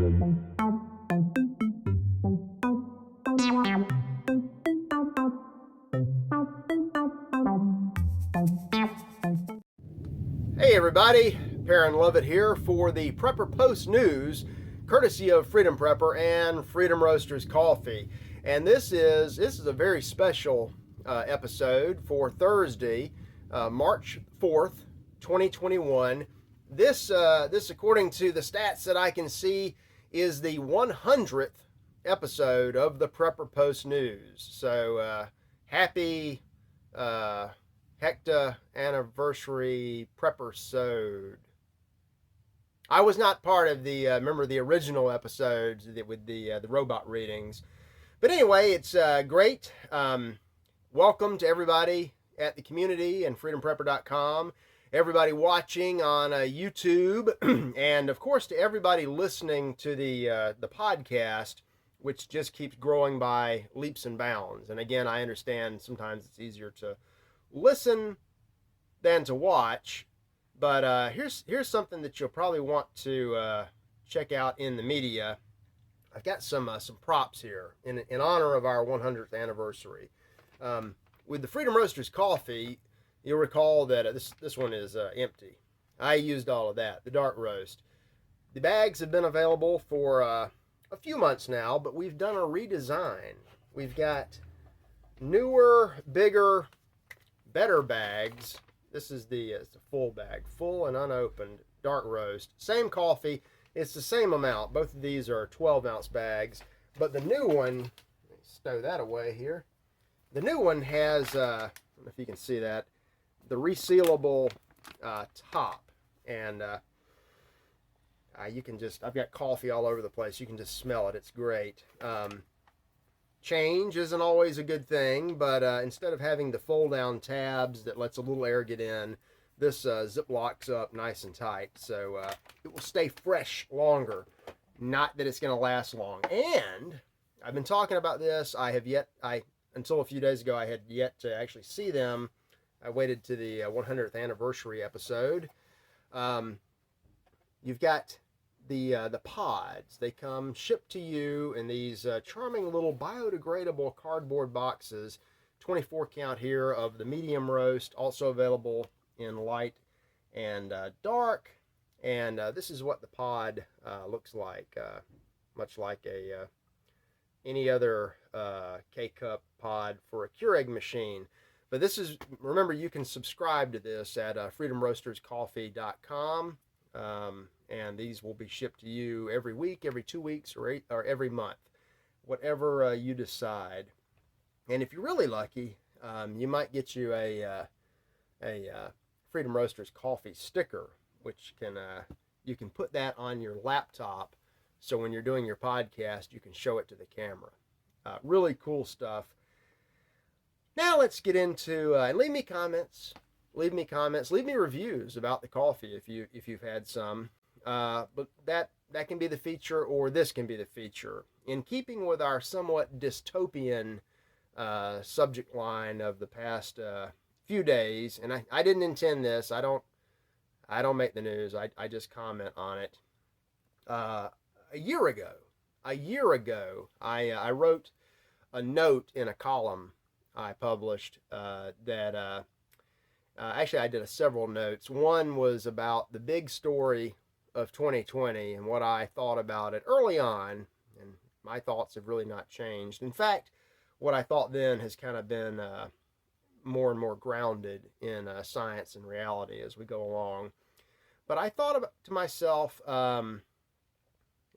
Hey everybody, Perrin Lovett here for the Prepper Post News, courtesy of Freedom Prepper and Freedom Roasters Coffee. And this is a very special episode for Thursday, March 4th, 2021. This, according to the stats that I can see, is the 100th episode of the Prepper Post News. So happy hecta anniversary prepper-sode. I was not part of the remember the original episodes with the robot readings, but anyway, it's great. Welcome to everybody at the community and freedomprepper.com, everybody watching on YouTube, and of course to everybody listening to the podcast, which just keeps growing by leaps and bounds. And again, I understand sometimes it's easier to listen than to watch, but here's something that you'll probably want to check out in the media. I've got some props here in honor of our 100th anniversary. With the Freedom Roasters Coffee, you'll recall that this one is empty. I used all of that, the dark roast. The bags have been available for a few months now, but we've done a redesign. We've got newer, bigger, better bags. This is it's a full bag, full and unopened dark roast. Same coffee, it's the same amount. Both of these are 12-ounce bags, but the new one, let me stow that away here. The new one has, I don't know if you can see that, the resealable top, and you can just, I've got coffee all over the place. You can just smell it. It's great. Change isn't always a good thing, but instead of having the fold-down tabs that lets a little air get in, this zip-locks up nice and tight, so it will stay fresh longer. Not that it's going to last long. And I've been talking about this. Until a few days ago, I had yet to actually see them. I waited to the 100th anniversary episode. You've got the pods. They come shipped to you in these charming little biodegradable cardboard boxes. 24 count here of the medium roast, also available in light and dark. And this is what the pod looks like, much like any other K-Cup pod for a Keurig machine. But this is, remember, you can subscribe to this at freedomroasterscoffee.com. And these will be shipped to you every week, every 2 weeks, or every month, whatever you decide. And if you're really lucky, you might get you a Freedom Roasters Coffee sticker, which you can put that on your laptop, so when you're doing your podcast, you can show it to the camera. Really cool stuff. Now let's get into and leave me comments. Leave me reviews about the coffee if you've had some. But that can be the feature, or this can be the feature. In keeping with our somewhat dystopian subject line of the past few days, and I didn't intend this. I don't make the news. I just comment on it. A year ago, I wrote a note in a column I published that. Actually, I did several notes. One was about the big story of 2020 and what I thought about it early on, and my thoughts have really not changed. In fact, what I thought then has kind of been more and more grounded in science and reality as we go along. But I thought to myself, and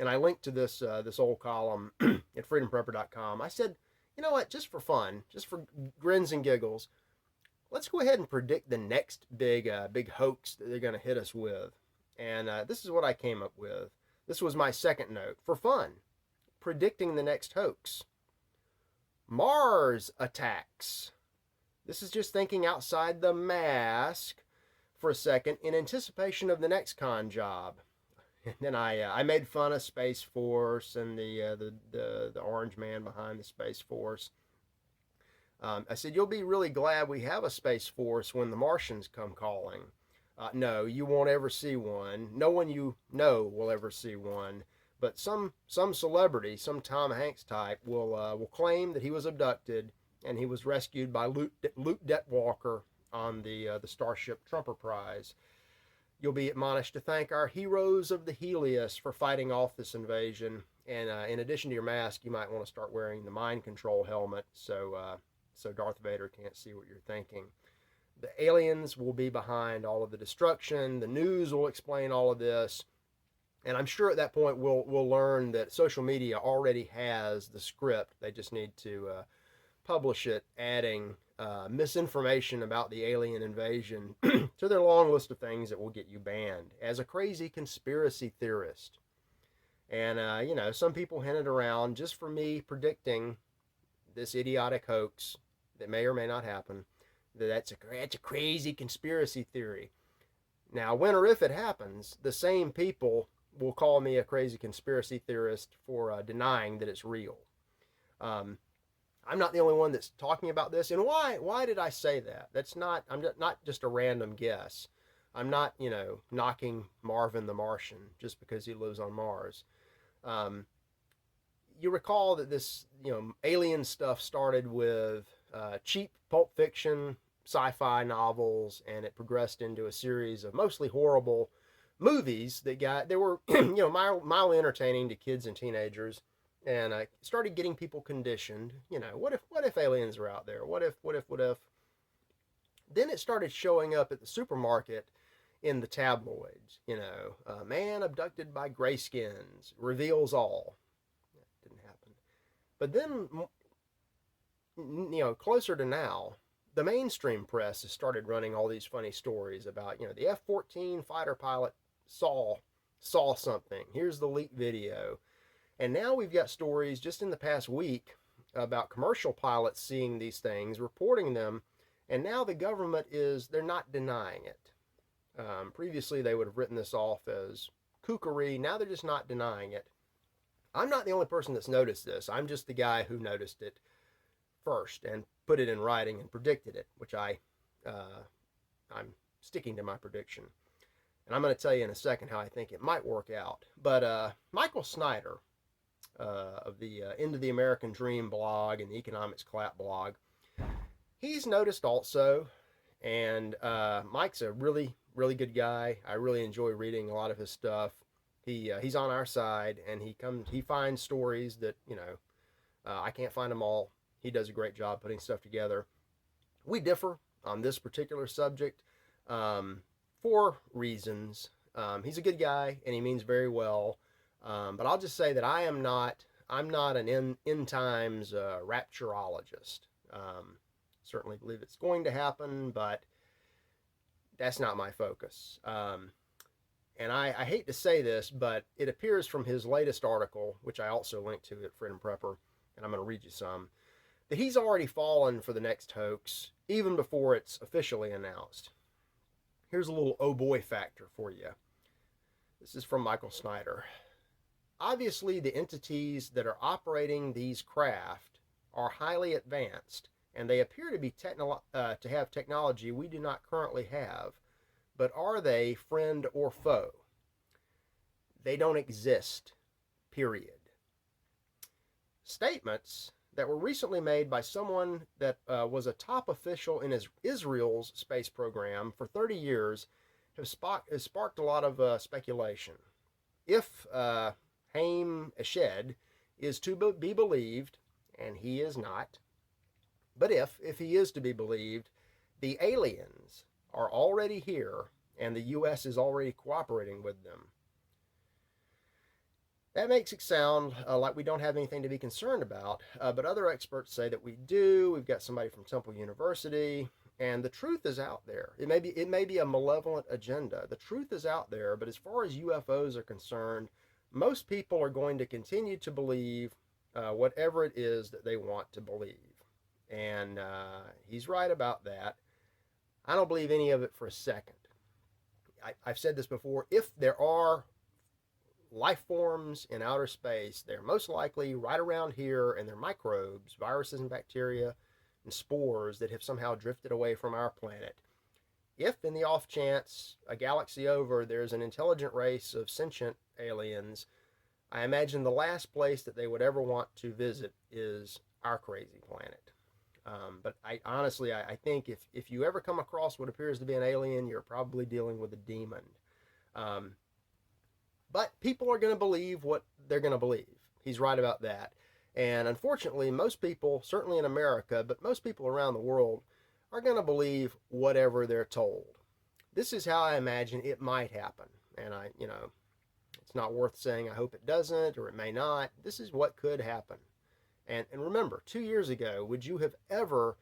I linked to this old column at freedomprepper.com. I said, you know what, just for fun, just for grins and giggles, let's go ahead and predict the next big hoax that they're going to hit us with. And this is what I came up with. This was my second note. For fun, predicting the next hoax. Mars attacks. This is just thinking outside the mask for a second in anticipation of the next con job. And then I made fun of Space Force and the orange man behind the Space Force. I said, you'll be really glad we have a Space Force when the Martians come calling. No, you won't ever see one. No one you know will ever see one. But some celebrity, some Tom Hanks type, will claim that he was abducted and he was rescued by Luke Detwalker on the Starship Trumper Prize. You'll be admonished to thank our heroes of the Helios for fighting off this invasion. And in addition to your mask, you might want to start wearing the mind control helmet so Darth Vader can't see what you're thinking. The aliens will be behind all of the destruction. The news will explain all of this. And I'm sure at that point we'll learn that social media already has the script. They just need to publish it, adding misinformation about the alien invasion to their long list of things that will get you banned as a crazy conspiracy theorist. And some people hinted around just for me predicting this idiotic hoax that may or may not happen. That's a crazy conspiracy theory. Now, when or if it happens, the same people will call me a crazy conspiracy theorist for denying that it's real. I'm not the only one that's talking about this. And why did I say that? I'm not just a random guess. I'm not, knocking Marvin the Martian just because he lives on Mars. You recall that this, alien stuff started with cheap Pulp Fiction sci-fi novels, and it progressed into a series of mostly horrible movies they were mildly entertaining to kids and teenagers, and I started getting people conditioned. What if aliens are out there? What if? Then it started showing up at the supermarket in the tabloids. A man abducted by grayskins reveals all. That didn't happen. But then, closer to now, the mainstream press has started running all these funny stories about, the F-14 fighter pilot saw something. Here's the leaked video. And now we've got stories just in the past week about commercial pilots seeing these things, reporting them, and now the government they're not denying it. Previously, they would have written this off as kookery. Now they're just not denying it. I'm not the only person that's noticed this. I'm just the guy who noticed it first and put it in writing and predicted it, which I'm sticking to my prediction. And I'm going to tell you in a second how I think it might work out. But Michael Snyder of the Into the American Dream blog and the Economics Clap blog, he's noticed also. And Mike's a really, really good guy. I really enjoy reading a lot of his stuff. He's on our side, and he finds stories that I can't find them all. He does a great job putting stuff together. We differ on this particular subject for reasons. He's a good guy, and he means very well. But I'll just say that I'm not an end times rapturologist. Certainly believe it's going to happen, but that's not my focus. And I hate to say this, but it appears from his latest article, which I also linked to at Freedom Prepper, and I'm going to read you some, that he's already fallen for the next hoax, even before it's officially announced. Here's a little oh boy factor for you. This is from Michael Snyder. Obviously, the entities that are operating these craft are highly advanced, and they appear to be to have technology we do not currently have. But are they friend or foe? They don't exist, period. Statements that were recently made by someone that was a top official in Israel's space program for 30 years have sparked a lot of speculation. If Haim Eshed is to be believed, and he is not, but if he is to be believed, the aliens are already here, and the U.S. is already cooperating with them. That makes it sound like we don't have anything to be concerned about, but other experts say that we do. We've got somebody from Temple University, and the truth is out there. It may be a malevolent agenda. The truth is out there, but as far as UFOs are concerned, most people are going to continue to believe whatever it is that they want to believe. And he's right about that. I don't believe any of it for a second. I've said this before. If there are life forms in outer space, they're most likely right around here, and they're microbes, viruses and bacteria and spores that have somehow drifted away from our planet. If, in the off chance, a galaxy over, there's an intelligent race of sentient aliens, I imagine the last place that they would ever want to visit is our crazy planet. But I honestly, I think if you ever come across what appears to be an alien, you're probably dealing with a demon. Um, but people are going to believe what they're going to believe. He's right about that. And unfortunately, most people, certainly in America, but most people around the world, are going to believe whatever they're told. This is how I imagine it might happen. And it's not worth saying I hope it doesn't or it may not. This is what could happen. And remember, 2 years ago, would you have ever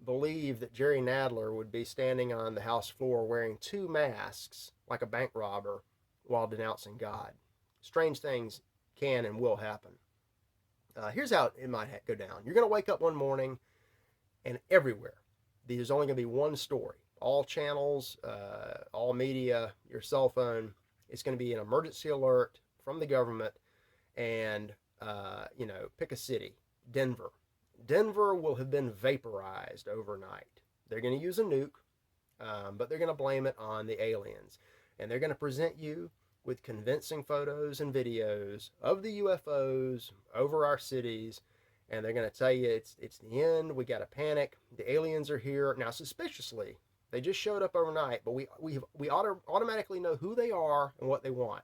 believed that Jerry Nadler would be standing on the House floor wearing two masks like a bank robber while denouncing God? Strange things can and will happen. Here's how it might go down. You're going to wake up one morning and everywhere, there's only going to be one story. All channels, all media, your cell phone, it's going to be an emergency alert from the government. And, pick a city, Denver. Denver will have been vaporized overnight. They're going to use a nuke, but they're going to blame it on the aliens. And they're going to present you with convincing photos and videos of the UFOs over our cities. And they're going to tell you it's the end. We got to panic. The aliens are here. Now, suspiciously, they just showed up overnight, but we automatically know who they are and what they want.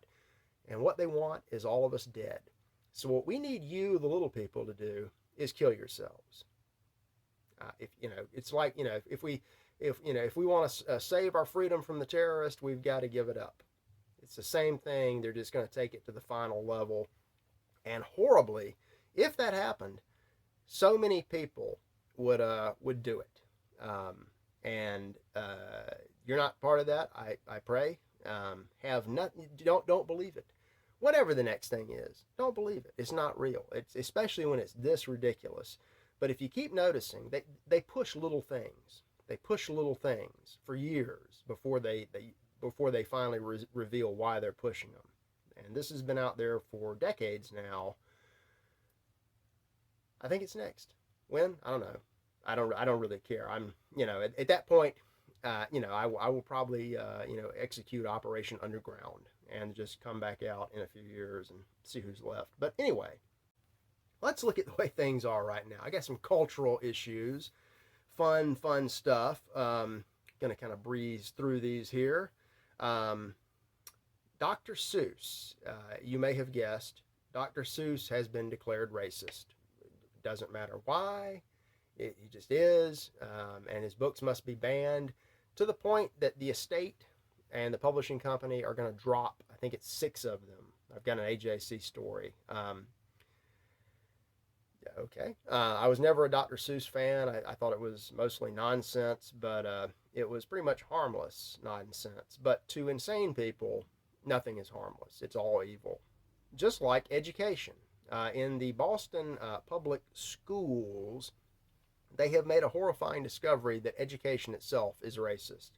And what they want is all of us dead. So what we need you, the little people, to do is kill yourselves. It's like if we want to save our freedom from the terrorist, we've got to give it up. It's the same thing. They're just going to take it to the final level. And horribly, if that happened, so many people would do it. And you're not part of that. I pray. Have nothing. Don't believe it. Whatever the next thing is, don't believe it. It's not real. It's especially when it's this ridiculous. But if you keep noticing, they push little things. They push little things for years before they finally reveal why they're pushing them. And this has been out there for decades now. I think it's next. When? I don't know. I don't really care. I'm at that point, I will probably execute Operation Underground and just come back out in a few years and see who's left. But anyway, let's look at the way things are right now. I got some cultural issues, fun stuff. Gonna kind of breeze through these here. Dr. Seuss, you may have guessed, Dr. Seuss has been declared racist. It doesn't matter why, he just is, and his books must be banned, to the point that the estate and the publishing company are going to drop, I think it's 6 of them. I've got an AJC story. Okay. I was never a Dr. Seuss fan. I thought it was mostly nonsense, but it was pretty much harmless nonsense. But to insane people, nothing is harmless. It's all evil. Just like education. In the Boston public schools, they have made a horrifying discovery that education itself is racist.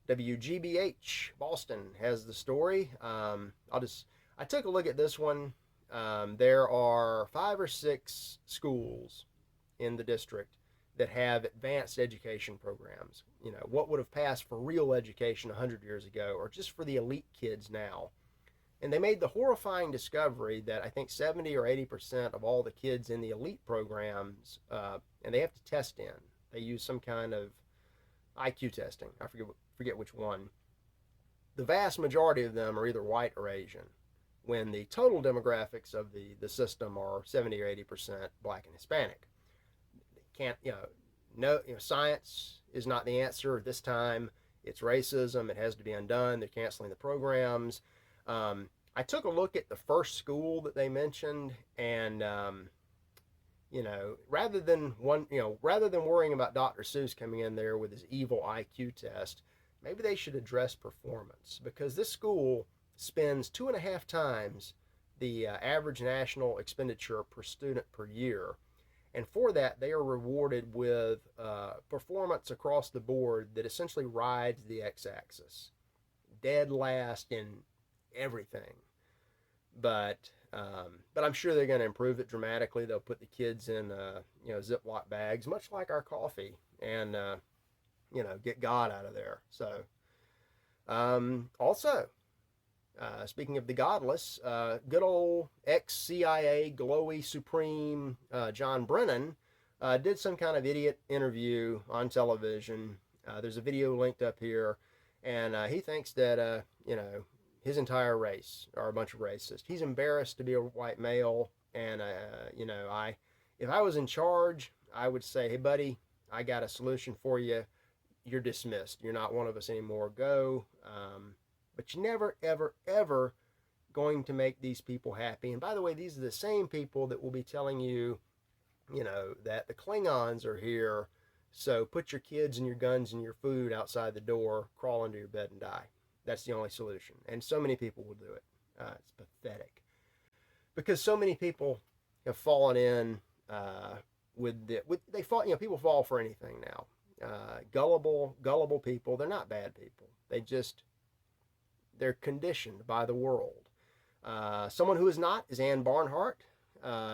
WGBH Boston has the story. I took a look at this one. There are 5 or 6 schools in the district that have advanced education programs. What would have passed for real education 100 years ago, or just for the elite kids now. And they made the horrifying discovery that I think 70 or 80% of all the kids in the elite programs, and they have to test in. They use some kind of IQ testing. I forget which one. The vast majority of them are either white or Asian, when the total demographics of the system are 70 or 80% black and Hispanic. Can't, science is not the answer this time. It's racism. It has to be undone. They're canceling the programs. I took a look at the first school that they mentioned, and rather than worrying about Dr. Seuss coming in there with his evil IQ test, maybe they should address performance, because this school spends 2.5 times the average national expenditure per student per year. And for that, they are rewarded with performance across the board that essentially rides the x-axis. Dead last in everything. But I'm sure they're going to improve it dramatically. They'll put the kids in Ziploc bags, much like our coffee, and get God out of there. So also, speaking of the godless, good old ex-CIA glowy supreme John Brennan did some kind of idiot interview on television. There's a video linked up here, and he thinks that his entire race are a bunch of racists. He's embarrassed to be a white male, and if I was in charge, I would say, hey buddy, I got a solution for you. You're dismissed. You're not one of us anymore. Go. But you're never, ever, ever going to make these people happy. And by the way, these are the same people that will be telling you, that the Klingons are here. So put your kids and your guns and your food outside the door, crawl under your bed and die. That's the only solution. And so many people will do it. It's pathetic. Because so many people have fallen in people fall for anything now. Gullible people, they're not bad people. They're conditioned by the world. Someone who is not is Ann Barnhart.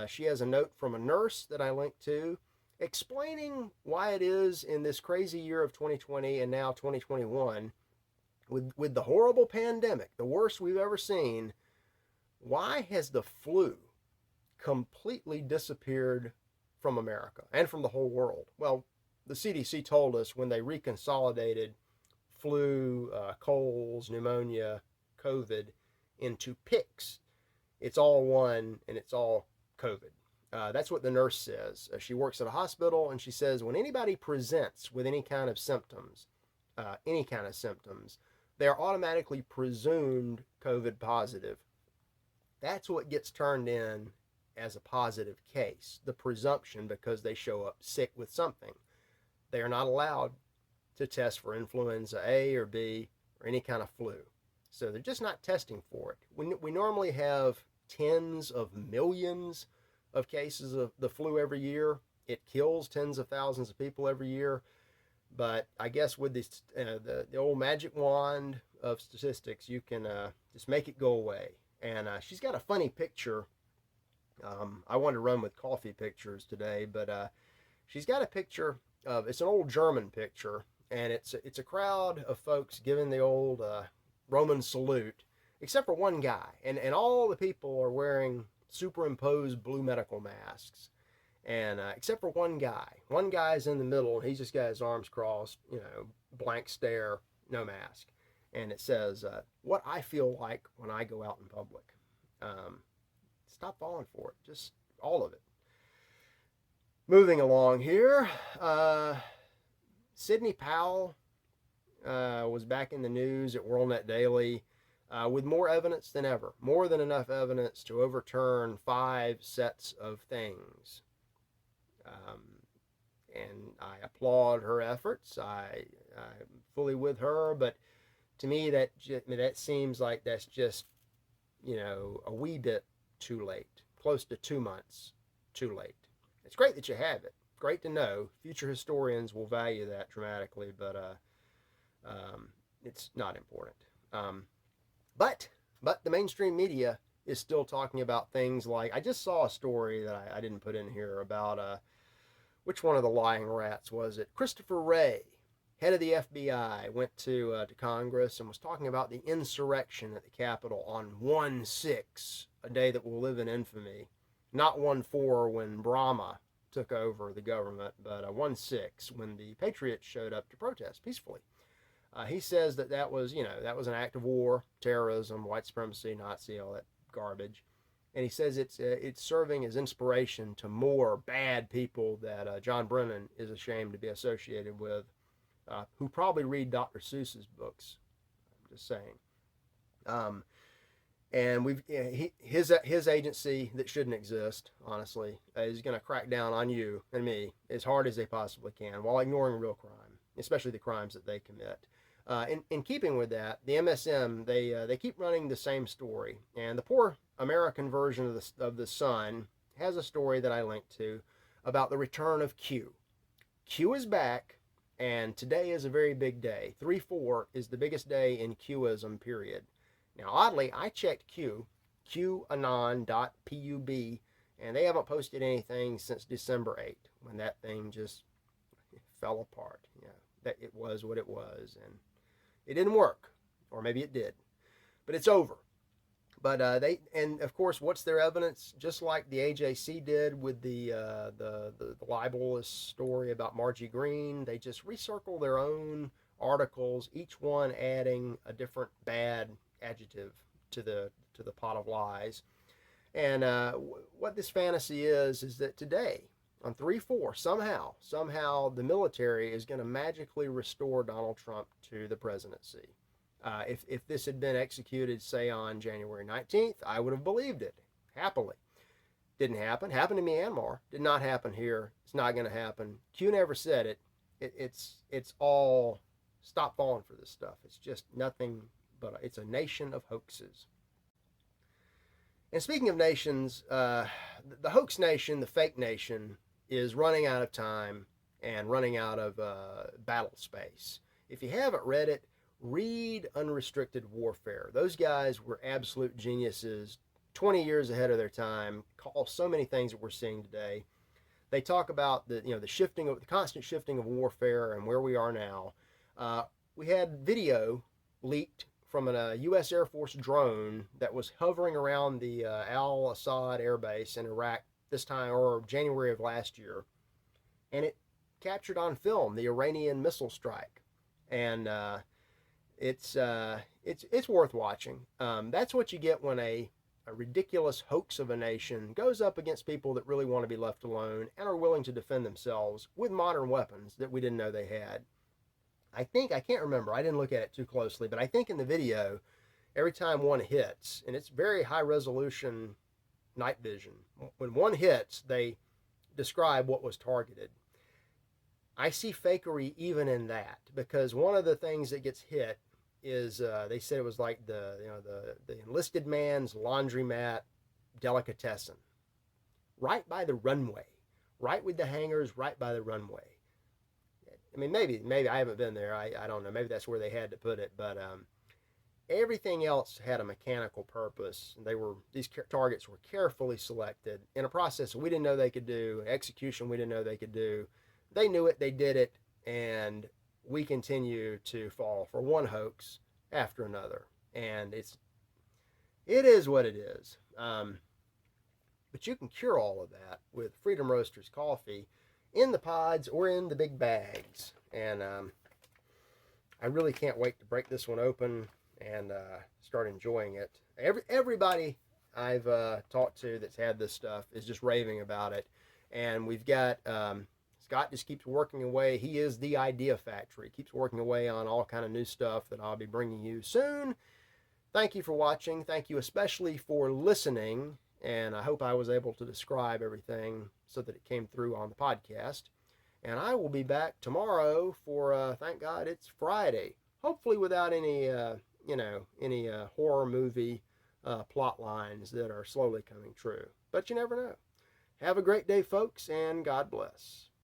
She has a note from a nurse that I linked to explaining why it is in this crazy year of 2020 and now 2021, with the horrible pandemic, the worst we've ever seen, why has the flu completely disappeared from America and from the whole world? Well, the CDC told us when they reconsolidated flu, colds, pneumonia, COVID into PICS, it's all one and it's all COVID. That's what the nurse says. She works at a hospital, and she says when anybody presents with any kind of symptoms, they are automatically presumed COVID positive. That's what gets turned in as a positive case, the presumption, because they show up sick with something. They are not allowed to test for influenza A or B or any kind of flu. So they're just not testing for it. We normally have tens of millions of cases of the flu every year. It kills tens of thousands of people every year. But I guess with this, the old magic wand of statistics, you can just make it go away. And she's got a funny picture. I wanted to run with coffee pictures today, but she's got a picture of, it's an old German picture, and it's a crowd of folks giving the old Roman salute, except for one guy, and all the people are wearing superimposed blue medical masks, and except for one guy. One guy's in the middle, and he's just got his arms crossed, blank stare, no mask, and it says, "What I feel like when I go out in public." Stop falling for it, just all of it. Moving along here, Sidney Powell was back in the news at WorldNet Daily with more evidence than ever, more than enough evidence to overturn 5 sets of things. And I applaud her efforts. I'm fully with her, but to me that seems like that's just, a wee bit too late, close to 2 months too late. It's great that you have it. Great to know. Future historians will value that dramatically, but it's not important. But the mainstream media is still talking about things like, I just saw a story that I didn't put in here about which one of the lying rats was it? Christopher Wray, head of the FBI, went to Congress and was talking about the insurrection at the Capitol on 1/6, a day that will live in infamy. Not 1/4 when Brahma took over the government, but 1/6 when the Patriots showed up to protest peacefully. He says that was an act of war, terrorism, white supremacy, Nazi, all that garbage. And he says it's serving as inspiration to more bad people that John Brennan is ashamed to be associated with, who probably read Dr. Seuss's books. I'm just saying. And his agency that shouldn't exist, honestly, is going to crack down on you and me as hard as they possibly can while ignoring real crime, especially the crimes that they commit. In keeping with that, the MSM, they keep running the same story, and the poor American version of the Sun has a story that I linked to about the return of Q. Q is back, and today is a very big day. 3/4 is the biggest day in Qism, period. Now, oddly, I checked qanon.pub, and they haven't posted anything since December 8th, when that thing just fell apart. That it was what it was, and it didn't work, or maybe it did. But it's over. But and of course, what's their evidence? Just like the AJC did with the libelous story about Margie Green, they just recircle their own articles, each one adding a different bad adjective to the pot of lies. And what this fantasy is that today on 3/4, somehow the military is going to magically restore Donald Trump to the presidency. If this had been executed, say, on January 19th, I would have believed it happily. Didn't happen. Happened in Myanmar. Did not happen here. It's not going to happen. Q never said it. It's all stop falling for this stuff. It's just nothing but it's a nation of hoaxes. And speaking of nations, the hoax nation, the fake nation, is running out of time and running out of battle space. If you haven't read it, read Unrestricted Warfare. Those guys were absolute geniuses, 20 years ahead of their time, call so many things that we're seeing today. They talk about the constant shifting of warfare and where we are now. We had video leaked from a U.S. Air Force drone that was hovering around the Al Assad Air Base in Iraq this time, or January of last year, and it captured on film the Iranian missile strike, and it's worth watching. That's what you get when a ridiculous hoax of a nation goes up against people that really want to be left alone and are willing to defend themselves with modern weapons that we didn't know they had. I can't remember, I didn't look at it too closely, but I think in the video, every time one hits, and it's very high resolution night vision, when one hits, they describe what was targeted. I see fakery even in that, because one of the things that gets hit is they said it was like the enlisted man's laundromat delicatessen, right by the runway, right with the hangars, right by the runway. I mean, maybe I haven't been there. I don't know. Maybe that's where they had to put it. But everything else had a mechanical purpose. These targets were carefully selected in a process we didn't know they could do, an execution we didn't know they could do. They knew it. They did it, and we continue to fall for one hoax after another. And it is what it is. But you can cure all of that with Freedom Roasters coffee in the pods or in the big bags. And I really can't wait to break this one open and start enjoying it. Everybody I've talked to that's had this stuff is just raving about it. And we've got Scott just keeps working away. He is the idea factory. Keeps working away on all kind of new stuff that I'll be bringing you soon. Thank you for watching. Thank you especially for listening. And I hope I was able to describe everything so that it came through on the podcast. And I will be back tomorrow for, thank God, it's Friday. Hopefully without any, any horror movie plot lines that are slowly coming true. But you never know. Have a great day, folks, and God bless.